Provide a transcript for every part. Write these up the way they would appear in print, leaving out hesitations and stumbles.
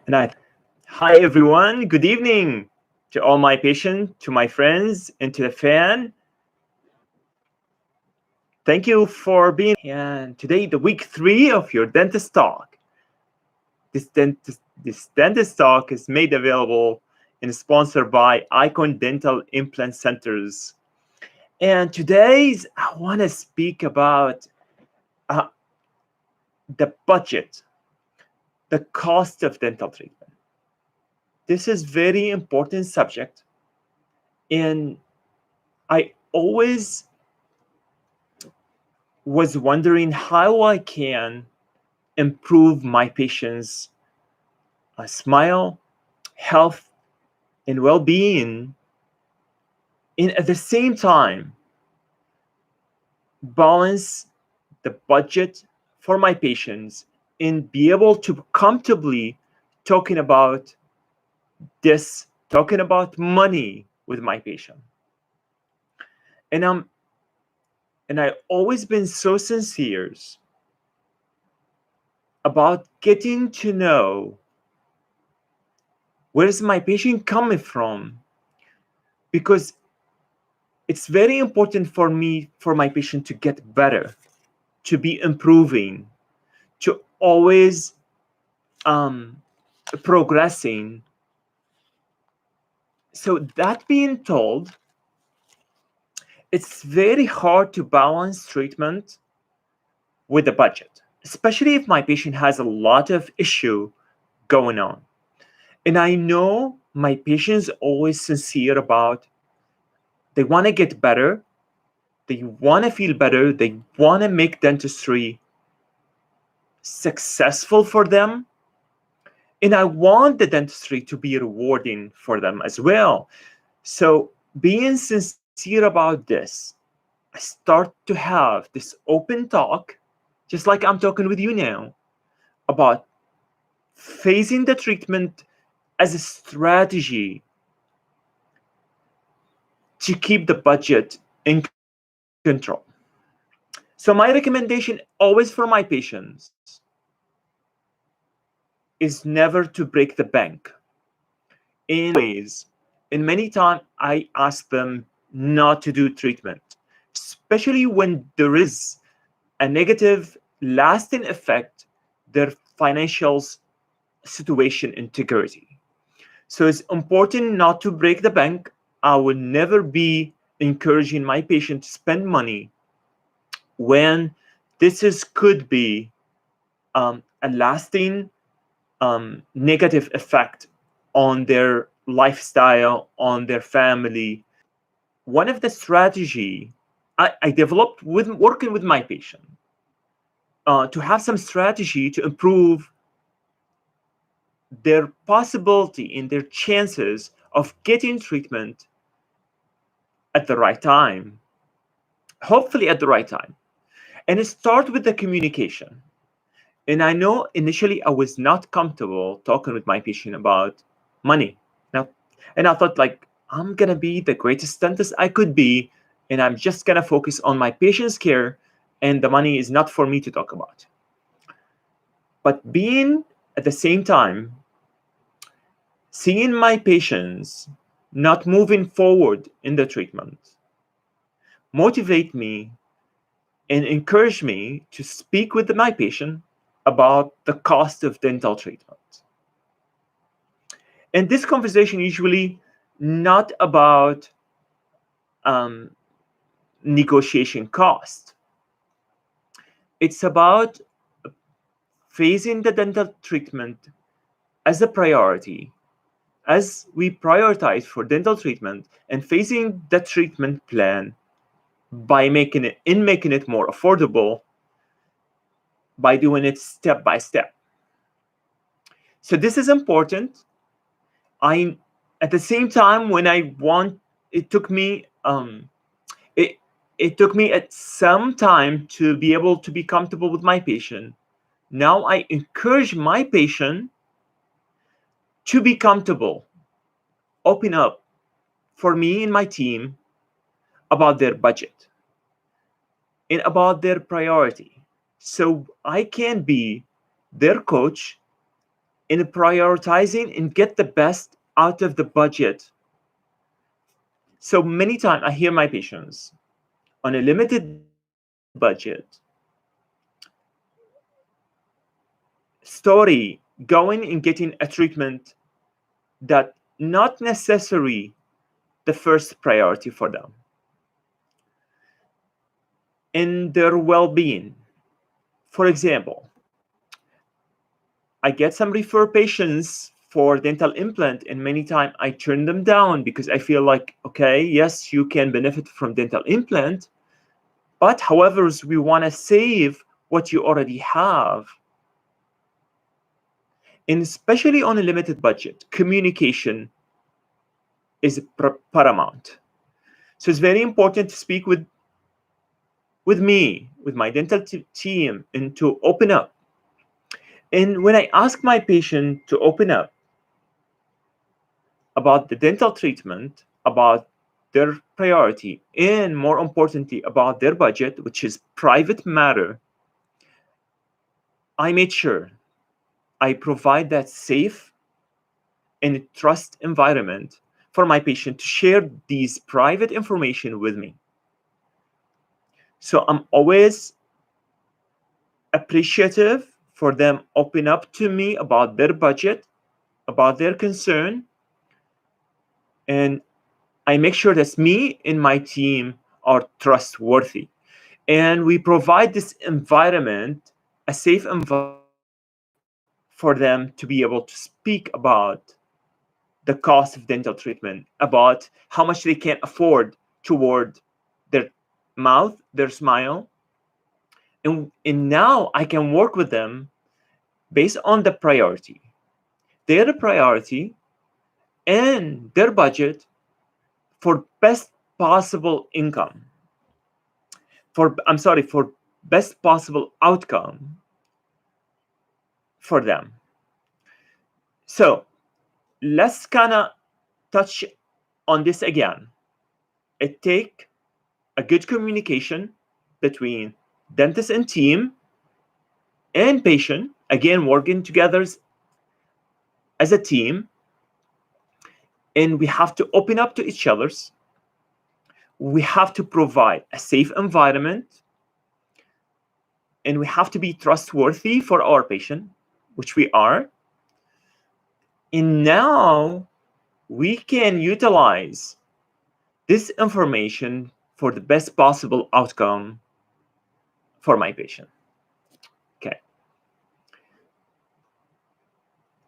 And hi everyone, good evening to all my patients, to my friends, and to the fan. Thank you for being here. And today, the week 3 of your dentist talk. This dentist talk is made available and sponsored by Icon Dental Implant Centers. And today's I want to speak about uh, the budget, the cost of dental treatment. This is very important subject, and I always was wondering how I can improve my patients' smile, health, and well being, and at the same time, balance the budget for my patients and be able to comfortably talking about talking about money with my patient. And I always been so sincere about getting to know where is my patient coming from, because it's very important for me for my patient to get better, to be improving, to always um, progressing. So that being told, it's very hard to balance treatment with the budget, especially if my patient has a lot of issue going on. And I know my patients always sincere about they want to get better, they want to feel better, they want to make dentistry successful for them, and I want the dentistry to be rewarding for them as well. So being sincere about this, I start to have this open talk, just like I'm talking with you now, about phasing the treatment as a strategy to keep the budget in control. So my recommendation always for my patients is never to break the bank. In ways, in many times I ask them not to do treatment, especially when there is a negative lasting effect their financial situation integrity. So it's important not to break the bank. I will never be encouraging my patient to spend money when this is could be a lasting negative effect on their lifestyle, on their family. One of the strategy I developed with working with my patient to have some strategy to improve their possibility and their chances of getting treatment at the right time, hopefully at the right time. And it starts with the communication. And I know initially I was not comfortable talking with my patient about money. Now, and I thought like I'm gonna be the greatest dentist I could be, and I'm just gonna focus on my patient's care, and the money is not for me to talk about. But being at the same time, seeing my patients not moving forward in the treatment motivate me and encourage me to speak with my patient about the cost of dental treatment. And this conversation usually not about um, negotiation cost. It's about phasing the dental treatment as a priority, as we prioritize for dental treatment, and phasing the treatment plan by making it more affordable, by doing it step by step. So this is important. I At the same time, when I want, it took me it it took me at some time to be able to be comfortable with my patient. Now I encourage my patient to be comfortable, open up for me and my team about their budget and about their priority. So I can be their coach in prioritizing and get the best out of the budget. So many times I hear my patients on a limited budget story going and getting a treatment that not necessarily the first priority for them in their well-being. For example, I get some refer patients for dental implant, and many times I turn them down because I feel like, okay, yes, you can benefit from dental implant, but however, we want to save what you already have. And especially on a limited budget, communication is paramount. So it's very important to speak with me, with my dental team, and to open up. And when I ask my patient to open up about the dental treatment, about their priority, and more importantly, about their budget, which is private matter, I made sure I provide that safe and trust environment for my patient to share these private information with me. So I'm always appreciative for them open up to me about their budget, about their concern, and I make sure that me and my team are trustworthy. And we provide this environment, a safe environment for them to be able to speak about the cost of dental treatment, about how much they can afford toward their mouth, their smile. And now I can work with them based on the priority, their priority and their budget for best possible income, for best possible outcome for them. So let's kind of touch on this again. It take a good communication between dentist and team and patient, again working together as a team, and we have to open up to each other's. We have to provide a safe environment, and we have to be trustworthy for our patient, which we are. And now we can utilize this information for the best possible outcome for my patient. Okay.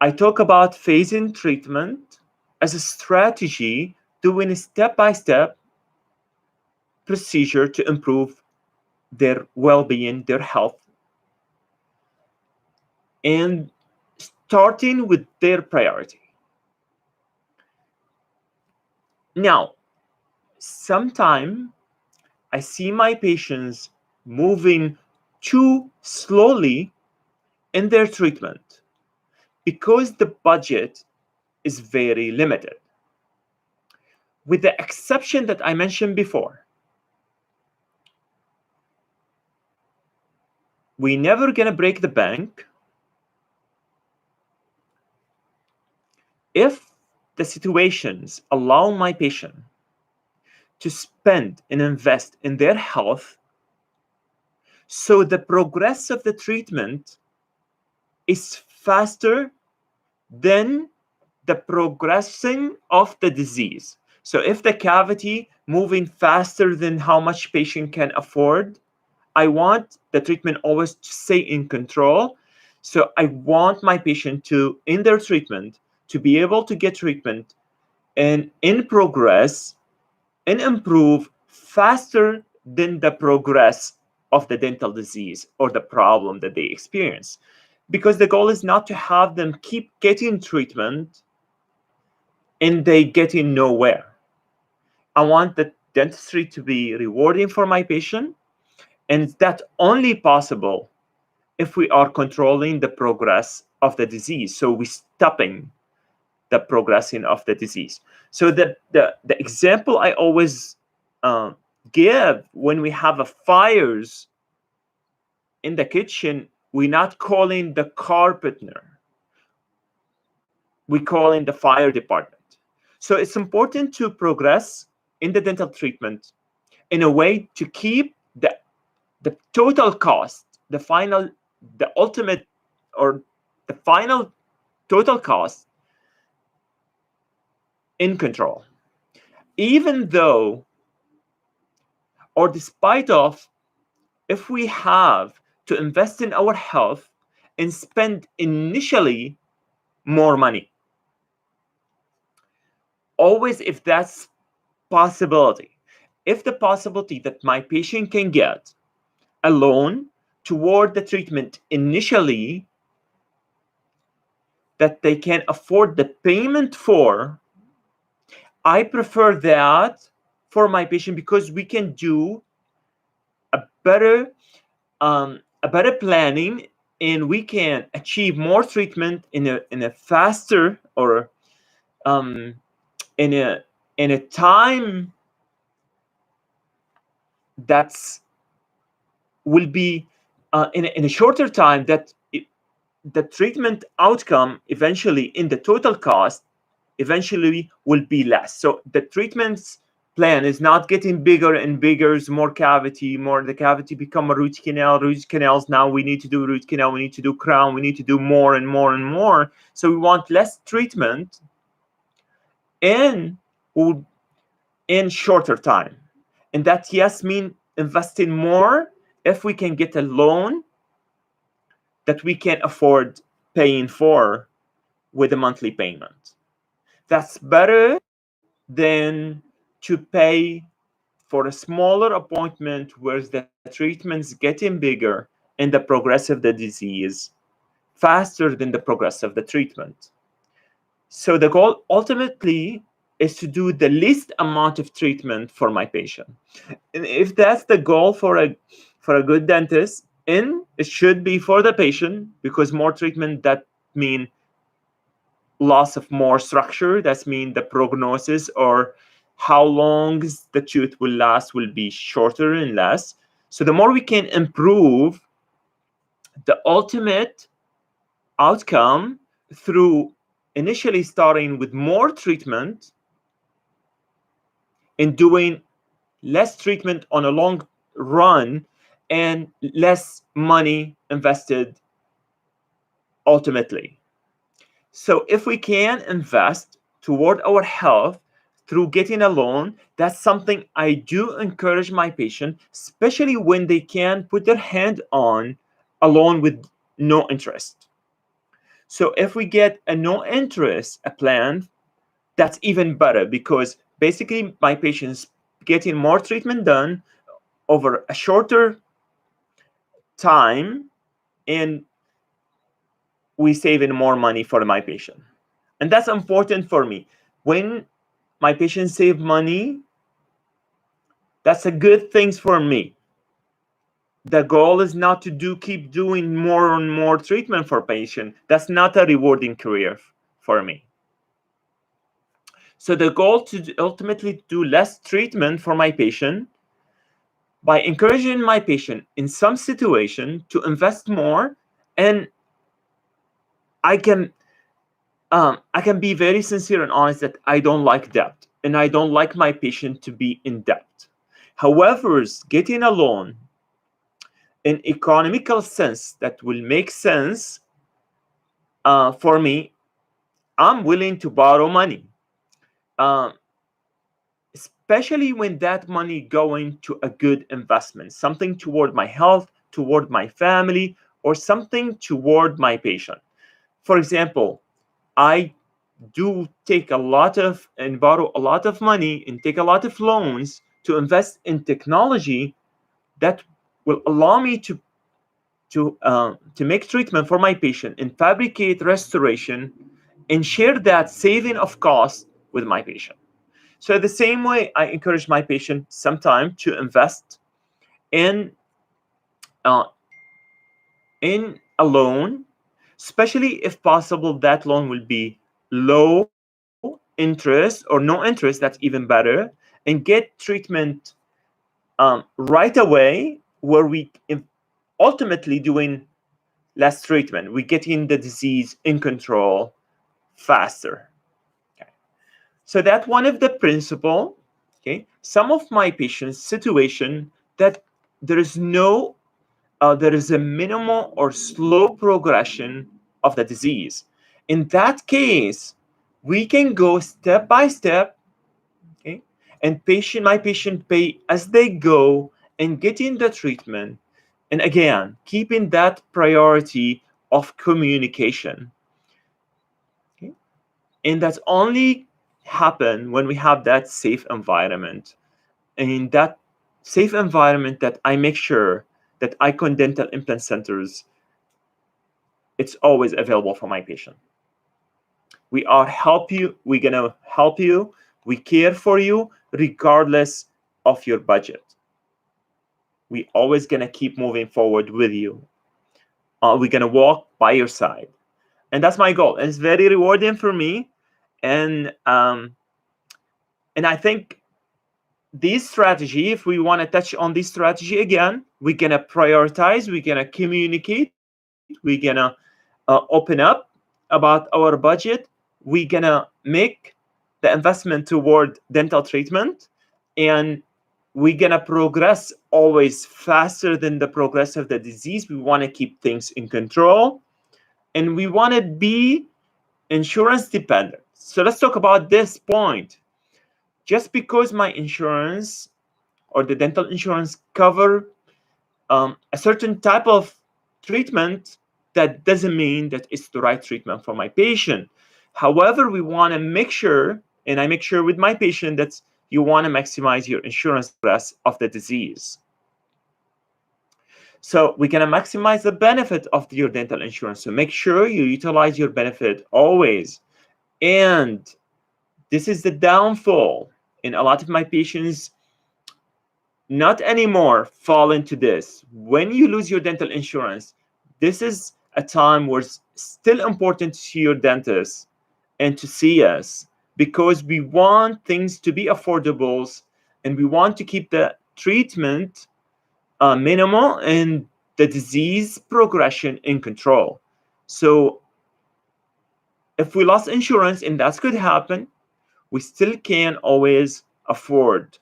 I talk about phasing treatment as a strategy, doing a step-by-step procedure to improve their well-being, their health, and starting with their priority. Now, sometimes I see my patients moving too slowly in their treatment because the budget is very limited. With the exception that I mentioned before, we never gonna break the bank if the situations allow my patient to spend and invest in their health, so the progress of the treatment is faster than the progressing of the disease. So if the cavity moving faster than how much patient can afford, I want the treatment always to stay in control. So I want my patient to, in their treatment, to be able to get treatment and in progress and improve faster than the progress of the dental disease or the problem that they experience. Because the goal is not to have them keep getting treatment and they getting nowhere. I want the dentistry to be rewarding for my patient, and that's only possible if we are controlling the progress of the disease. So we're stopping the progressing of the disease. So the example I always give, when we have a fires in the kitchen, we're not calling the carpenter. we call in the fire department. So it's important to progress in the dental treatment in a way to keep the total cost, the ultimate, or the final total cost in control. Even though, or despite of, if we have to invest in our health and spend initially more money, always if that's possibility, if the possibility that my patient can get a loan toward the treatment initially that they can afford the payment for, I prefer that for my patient, because we can do a better planning, and we can achieve more treatment in a faster, or in a time that's will be in a shorter time, that the treatment outcome eventually in the total cost eventually will be less. So the treatment's plan is not getting bigger and bigger, more cavity, more the cavity become a root canal. Root canals, now we need to do root canal, we need to do crown, we need to do more and more and more. So we want less treatment in shorter time. And that, yes, mean investing more if we can get a loan that we can afford paying for with a monthly payment. That's better than to pay for a smaller appointment where the treatment's getting bigger and the progress of the disease faster than the progress of the treatment. So the goal ultimately is to do the least amount of treatment for my patient. And if that's the goal for a good dentist, and it should be for the patient, because more treatment, that mean loss of more structure, that's mean the prognosis, or how long the tooth will last, will be shorter and less. So the more we can improve the ultimate outcome through initially starting with more treatment and doing less treatment on a long run, and less money invested ultimately. So if we can invest toward our health through getting a loan, that's something I do encourage my patient, especially when they can put their hand on a loan with no interest. So if we get a no interest a plan, that's even better, because basically my patient's getting more treatment done over a shorter time, and we saving more money for my patient. And that's important for me. When my patients save money, that's a good thing for me. The goal is not to keep doing more and more treatment for patient. That's not a rewarding career for me. So the goal to ultimately do less treatment for my patient, by encouraging my patient in some situation to invest more. And I can be very sincere and honest that I don't like debt, and I don't like my patient to be in debt. However, getting a loan in economical sense that will make sense for me, I'm willing to borrow money, especially when that money going to a good investment, something toward my health, toward my family, or something toward my patient. For example, I do take a lot of and borrow a lot of money and take a lot of loans to invest in technology that will allow me to make treatment for my patient and fabricate restoration and share that saving of cost with my patient. So the same way, I encourage my patient sometime to invest in uh, in a loan, especially if possible that loan will be low interest or no interest, that's even better, and get treatment right away, where we ultimately doing less treatment. We getting the disease in control faster. Okay. So that's one of the principle. Okay. Some of my patients' situation that there is no, there is a minimal or slow progression of the disease. In that case, we can go step by step. Okay, and my patient pay as they go and getting the treatment, and again keeping that priority of communication. Okay? And that's only happen when we have that safe environment. And in that safe environment, that I make sure that Icon Dental Implant Centers, it's always available for my patient. We're gonna help you, we care for you regardless of your budget. We always gonna keep moving forward with you. We're gonna walk by your side, and that's my goal. And it's very rewarding for me, and I think this strategy, if we want to touch on this strategy again, we're gonna prioritize, we're gonna communicate, we're gonna open up about our budget, we're gonna make the investment toward dental treatment, and we're gonna progress always faster than the progress of the disease. We want to keep things in control, and we want to be insurance dependent. So let's talk about this point. Just because my insurance or the dental insurance cover a certain type of treatment, that doesn't mean that it's the right treatment for my patient. However, we want to make sure, and I make sure with my patient, that you want to maximize your insurance progress of the disease. So we're going to maximize the benefit of your dental insurance. So make sure you utilize your benefit always. And this is the downfall. And a lot of my patients not anymore fall into this. When you lose your dental insurance, this is a time where it's still important to see your dentist and to see us, because we want things to be affordable, and we want to keep the treatment minimal and the disease progression in control. So if we lost insurance, and that could happen, we still can always afford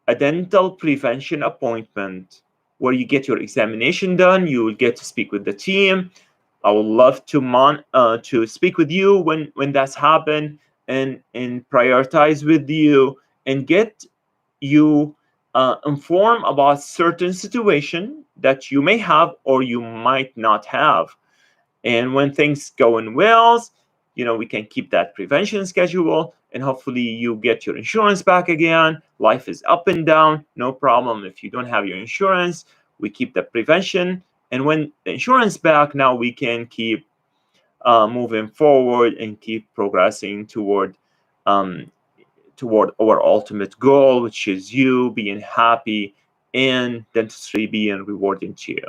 a dental prevention appointment where you get your examination done. You will get to speak with the team. I would love to speak with you when that's happened, and prioritize with you and get you informed about certain situation that you may have or you might not have. And when things going well, we can keep that prevention schedule, and hopefully you get your insurance back again. Life is up and down, no problem. If you don't have your insurance, we keep the prevention. And when the insurance back, now we can keep moving forward and keep progressing toward our ultimate goal, which is you being happy and dentistry being rewarding to you.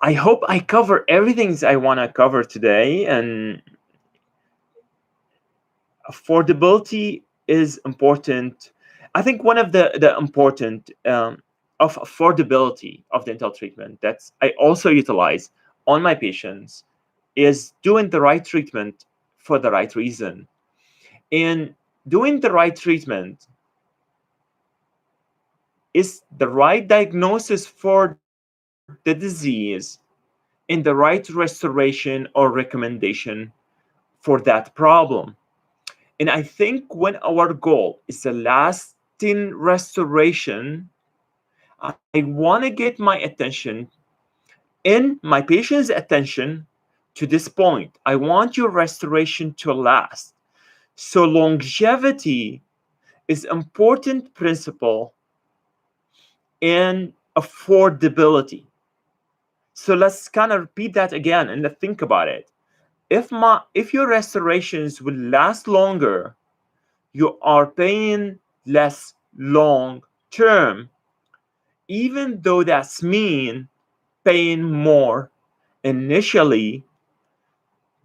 I hope I cover everything I want to cover today. And affordability is important. I think one of the important of affordability of dental treatment that I also utilize on my patients is doing the right treatment for the right reason. And doing the right treatment is the right diagnosis for the disease and the right restoration or recommendation for that problem. And I think when our goal is a lasting restoration, I want to get my attention and my patient's attention to this point. I want your restoration to last. So longevity is important principle in affordability. So let's kind of repeat that again and let's think about it. If your restorations will last longer, you are paying less long term, even though that's mean paying more initially,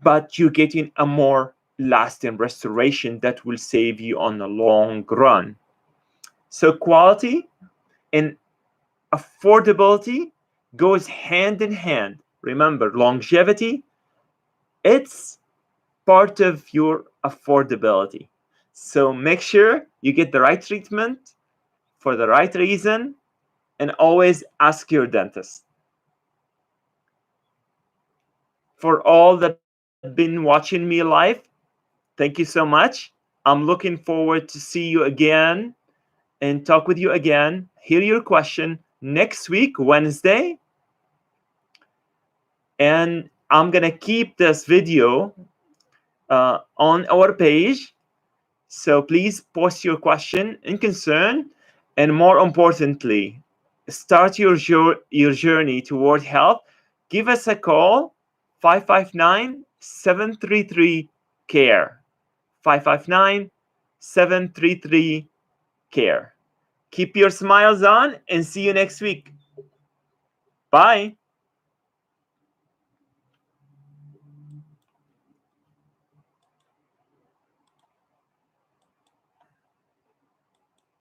but you're getting a more lasting restoration that will save you on the long run. So quality and affordability goes hand in hand. Remember, longevity It's part of your affordability. So make sure you get the right treatment for the right reason, and always ask your dentist. For all that been watching me live, thank you so much. I'm looking forward to see you again and talk with you again. Hear your question next week, Wednesday. And I'm gonna keep this video on our page. So please post your question and concern, and more importantly, start your journey toward health. Give us a call, 559-733-CARE. 559-733-CARE. Keep your smiles on and see you next week. Bye.